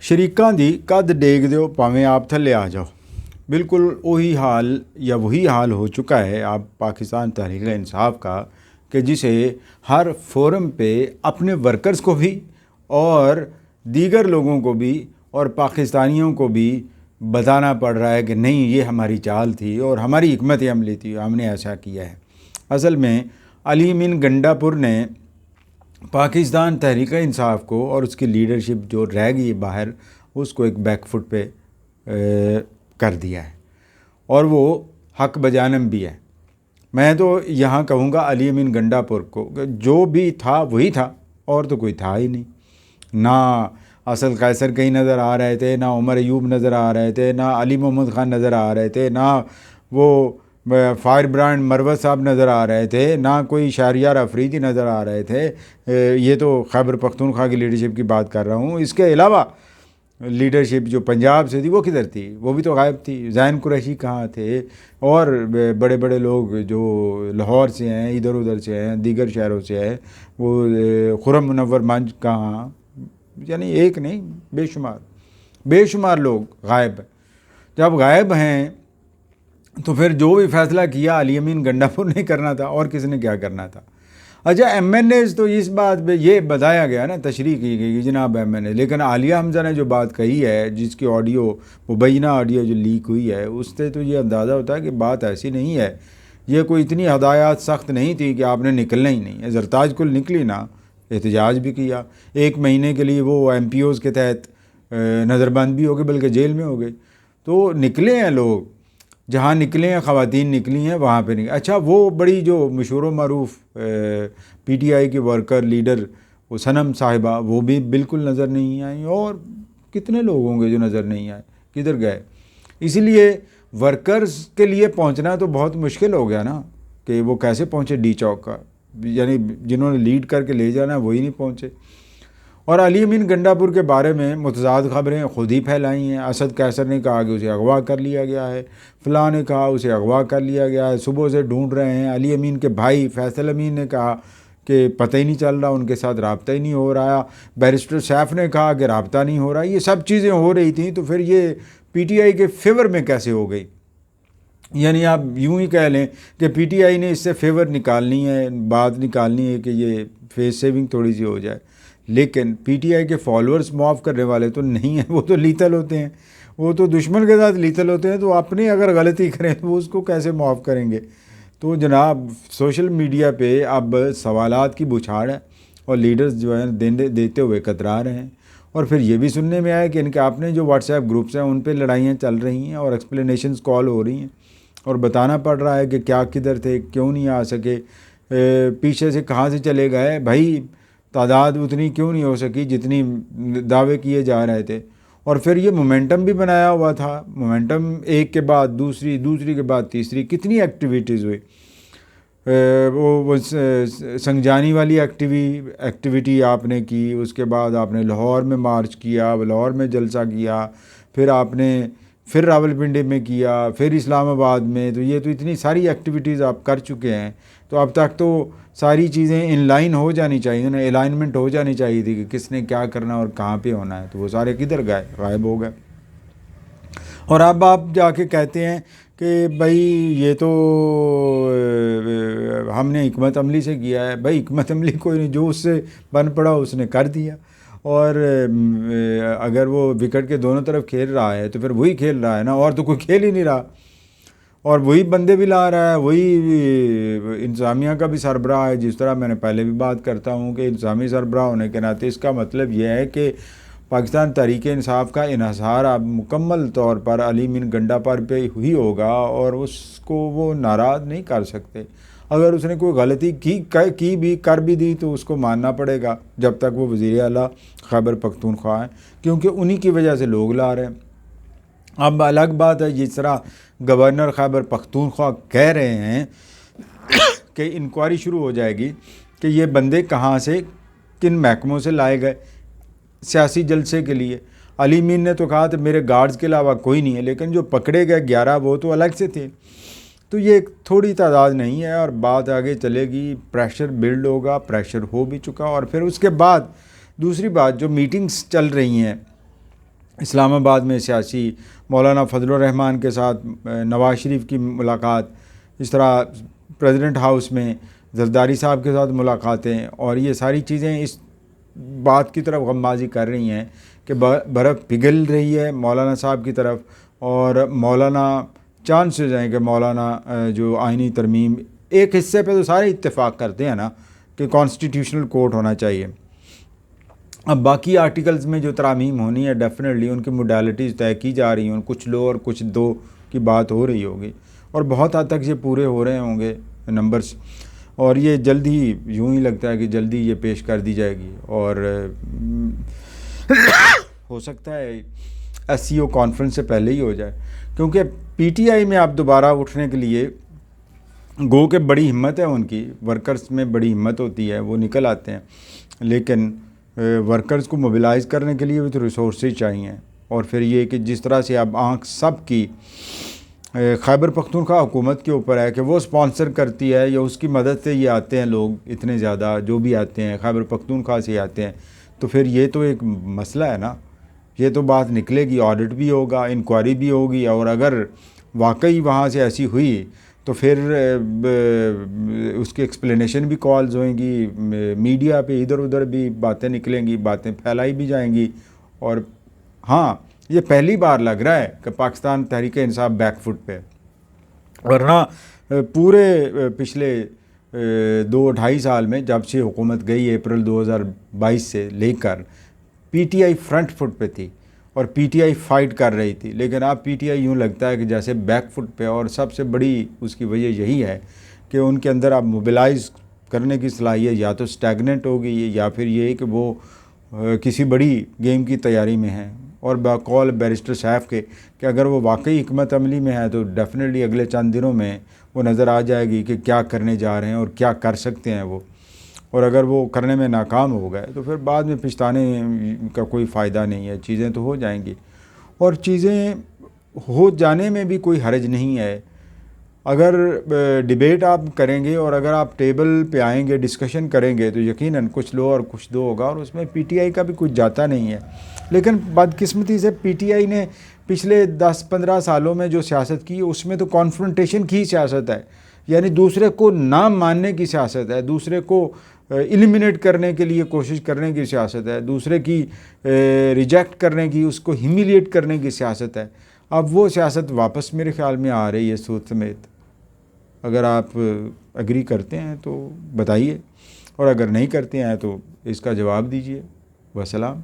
शरीकां दी कद डेग दो भावें आप थल्ले आ जाओ। बिल्कुल वही हाल या वही हाल हो चुका है आप पाकिस्तान तहरीक इंसाफ का कि जिसे हर फोरम पे अपने वर्कर्स को भी और दीगर लोगों को भी और पाकिस्तानियों को भी बताना पड़ रहा है कि नहीं, ये हमारी चाल थी और हमारी हिकमत अमली थी, हमने ऐसा किया है। असल में अली अमीन गंडापुर ने पाकिस्तान तहरीक इंसाफ को और उसकी लीडरशिप जो रह गई बाहर, उसको एक बैकफुट पे कर दिया है और वो हक बजानम भी है। मैं तो यहाँ कहूँगा अली अमीन गंडापुर को, जो भी था वही था और तो कोई था ही नहीं। ना असल कैसर कहीं नज़र आ रहे थे, ना उमर अयूब नज़र आ रहे थे, ना अली मोहम्मद ख़ान नज़र आ रहे थे, ना वो फायर ब्रांड मरवत साहब नज़र आ रहे थे, ना कोई शहरियार अफरीदी नज़र आ रहे थे। ये तो खैबर पख्तूनख्वा की लीडरशिप की बात कर रहा हूँ। इसके अलावा लीडरशिप जो पंजाब से थी वो किधर थी? वो भी तो गायब थी। ज़ैन कुरैशी कहाँ थे? और बड़े बड़े लोग जो लाहौर से हैं, इधर उधर से हैं, दीगर शहरों से हैं, वो खुर्रम मुनव्वर मंज कहाँ? यानी एक नहीं, बेशुमार लोग गायब हैं। जब गायब हैं तो फिर जो भी फैसला किया अली अमीन गंडापुर ने करना था, और किसने क्या करना था? अच्छा, MNAs तो इस बात पे ये बताया गया ना, तशरीह की गई कि जनाब MNA, लेकिन आलिया हमजा ने जो बात कही है, जिसकी ऑडियो मुबैना ऑडियो जो लीक हुई है, उससे तो ये अंदाज़ा होता है कि बात ऐसी नहीं है। ये कोई इतनी हदायत सख्त नहीं थी कि आपने निकलना ही नहीं है। ज़रताज कुल निकली ना, एहतजाज भी किया, 1 महीने के लिए वो MPOs के तहत नज़रबंद भी हो गए, बल्कि जेल में हो गए। तो निकले हैं लोग, जहाँ निकले हैं, ख़वातीन निकली हैं, वहाँ पे नहीं। अच्छा, वो बड़ी जो मशहूर मरूफ PTI की वर्कर लीडर वो सनम साहिबा, वो भी बिल्कुल नज़र नहीं आई। और कितने लोग होंगे जो नज़र नहीं आए, किधर गए? इसलिए वर्कर्स के लिए पहुँचना तो बहुत मुश्किल हो गया ना, कि वो कैसे पहुँचे डी चौक का, यानी जिन्होंने लीड करके ले जाना वही नहीं पहुँचे। और अली अमीन गंडापुर के बारे में मुतज़ाद ख़बरें ख़ुद ही फैलाई हैं। असद कैसर ने कहा कि उसे अगवा कर लिया गया है, फ़लाँ ने कहा उसे अगवा कर लिया गया है, सुबह से ढूंढ रहे हैं। अली अमीन के भाई फैसल अमीन ने कहा कि पता ही नहीं चल रहा, उनके साथ रब्ता ही नहीं हो रहा। बैरिस्टर सैफ ने कहा कि रब्ता नहीं हो रहा। ये सब चीज़ें हो रही थी, तो फिर ये PTI के फेवर में कैसे हो गई? यानी आप यूँ ही कह लें कि PTI ने इससे फेवर निकालनी है, बात निकालनी है कि ये फेस सेविंग थोड़ी सी हो जाए। लेकिन PTI के फॉलोअर्स माफ़ करने वाले तो नहीं हैं, वो तो लीथल होते हैं, वो तो दुश्मन के साथ लीथल होते हैं। तो अपने अगर गलती करें तो वो उसको कैसे माफ़ करेंगे? तो जनाब, सोशल मीडिया पे अब सवालात की बुछाड़ है और लीडर्स जो है देते हुए कतरा रहे हैं। और फिर ये भी सुनने में आया कि इनके अपने जो व्हाट्सएप ग्रुप्स हैं उन पे लड़ाइयाँ चल रही हैं और एक्सप्लेनेशंस कॉल हो रही हैं और बताना पड़ रहा है कि क्या किधर थे, क्यों नहीं आ सके, पीछे से कहाँ से चले गए। भाई, तादाद उतनी क्यों नहीं हो सकी जितनी दावे किए जा रहे थे? और फिर ये मोमेंटम भी बनाया हुआ था। मोमेंटम एक के बाद दूसरी, दूसरी के बाद तीसरी, कितनी एक्टिविटीज़ हुई। वो संगजानी वाली एक्टिविटी आपने की, उसके बाद आपने लाहौर में मार्च किया, लाहौर में जलसा किया, फिर आपने फिर रावलपिंडी में किया, फिर इस्लामाबाद में। तो ये तो इतनी सारी एक्टिविटीज़ आप कर चुके हैं। तो अब तक तो सारी चीज़ें इन लाइन हो जानी चाहिए ना, अलाइनमेंट हो जानी चाहिए थी कि किसने क्या करना और कहाँ पे होना है। तो वो सारे किधर गए? गायब हो गए। और अब आप जाके कहते हैं कि भाई ये तो हमने हिकमत अमली से किया है। भाई, हिकमत अमली कोई नहीं, जो उससे बन पड़ा उसने कर दिया। और अगर वो विकेट के दोनों तरफ खेल रहा है तो फिर वही खेल रहा है ना, और तो कोई खेल ही नहीं रहा। और वही बंदे भी ला रहा है, वही इंतज़ामिया का भी सरबराह है। जिस तरह मैंने पहले भी बात करता हूँ कि इंतज़ामी सरबराह होने के नाते इसका मतलब यह है कि पाकिस्तान तहरीक इंसाफ का इन्हिसार अब मुकम्मल तौर पर अली अमीन गंडापुर पे ही होगा और उसको वो नाराज़ नहीं कर सकते। अगर उसने कोई गलती की भी कर भी दी तो उसको मानना पड़ेगा, जब तक वो वज़ीर आला खैबर पख्तूनख्वा हैं, क्योंकि उन्हीं की वजह से लोग ला रहे हैं। अब अलग बात है, जिस तरह गवर्नर खैबर पख्तूनख्वा कह रहे हैं कि इंक्वायरी शुरू हो जाएगी कि ये बंदे कहाँ से, किन महकमों से लाए गए सियासी जलसे के लिए। अली अमीन ने तो कहा था मेरे गार्ड्स के अलावा कोई नहीं है, लेकिन जो पकड़े गए 11 वो तो अलग से थे। तो ये थोड़ी तादाद नहीं है और बात आगे चलेगी, प्रेशर बिल्ड होगा, प्रेशर हो भी चुका। और फिर उसके बाद दूसरी बात, जो मीटिंग्स चल रही हैं इस्लामाबाद में सियासी मौलाना फजलुर रहमान के साथ नवाज शरीफ की मुलाकात, इस तरह प्रेसिडेंट हाउस में जरदारी साहब के साथ मुलाकातें, और ये सारी चीज़ें इस बात की तरफ गमबाजी कर रही हैं कि बर्फ़ पिघल रही है मौलाना साहब की तरफ, और मौलाना चांसेस हैं कि मौलाना जो आइनी तरमीम, एक हिस्से पे तो सारे इत्तेफाक करते हैं ना कि कॉन्स्टिट्यूशनल कोर्ट होना चाहिए। अब बाकी आर्टिकल्स में जो तरामीम होनी है डेफिनेटली उनकी मोडालिटीज़ तय की जा रही हैं, कुछ लो और कुछ दो की बात हो रही होगी, और बहुत हद तक ये पूरे हो रहे होंगे नंबर्स, और ये जल्दी ही, यूँ ही लगता है कि जल्दी ये पेश कर दी जाएगी। और हो सकता है SCO कॉन्फ्रेंस से पहले ही हो जाए, क्योंकि PTI में आप दोबारा उठने के लिए गो के बड़ी हिम्मत है उनकी, वर्कर्स में बड़ी हिम्मत होती है, वो निकल आते हैं, लेकिन वर्कर्स को मोबिलाइज़ करने के लिए भी तो रिसोर्सेज चाहिए। और फिर ये कि जिस तरह से अब आँख सब की खैबर पख्तूनख्वा हुकूमत के ऊपर है कि वो स्पॉन्सर करती है या उसकी मदद से ये आते हैं लोग, इतने ज़्यादा जो भी आते हैं खैबर पख्तूनख्वा से आते हैं, तो फिर ये तो एक मसला है ना, ये तो बात निकलेगी, ऑडिट भी होगा, इंक्वायरी भी होगी, और अगर वाकई वहाँ से ऐसी हुई तो फिर उसकी एक्सप्लेनेशन भी कॉल्स होंगी, मीडिया पे इधर उधर भी बातें निकलेंगी, बातें फैलाई भी जाएंगी। और हाँ, ये पहली बार लग रहा है कि पाकिस्तान तहरीक इंसाफ बैकफुट पे, वरना पूरे पिछले 2-2.5 साल में जब से हुकूमत गई अप्रैल 2022 से लेकर PTI फ्रंट फुट पे थी और PTI फाइट कर रही थी, लेकिन अब PTI यूँ लगता है कि जैसे बैक फुट पे। और सबसे बड़ी उसकी वजह यही है कि उनके अंदर अब मोबिलाइज़ करने की सलाहियत या तो स्टैगनेंट हो गई है, या फिर ये कि वो किसी बड़ी गेम की तैयारी में है। और बकौल बैरिस्टर साहब के कि अगर वो वाकई हिकमत अमली में है तो डेफिनेटली अगले चंद दिनों में वो नज़र आ जाएगी कि क्या करने जा रहे हैं और क्या कर सकते हैं वो। और अगर वो करने में नाकाम हो गए तो फिर बाद में पछताने का कोई फ़ायदा नहीं है, चीज़ें तो हो जाएंगी, और चीज़ें हो जाने में भी कोई हर्ज नहीं है। अगर डिबेट आप करेंगे और अगर आप टेबल पे आएंगे, डिस्कशन करेंगे, तो यकीनन कुछ लो और कुछ दो होगा, और उसमें PTI का भी कुछ जाता नहीं है। लेकिन बदकिस्मती से PTI ने पिछले 10-15 सालों में जो सियासत की उसमें तो कॉन्फ्रंटेशन की सियासत है, यानी दूसरे को ना मानने की सियासत है, दूसरे को एलिमिनेट करने के लिए कोशिश करने की सियासत है, दूसरे की रिजेक्ट करने की, उसको ह्यूमिलिएट करने की सियासत है। अब वो सियासत वापस मेरे ख्याल में आ रही है सूद समेत। अगर आप एग्री करते हैं तो बताइए, और अगर नहीं करते हैं तो इसका जवाब दीजिए। वसलाम।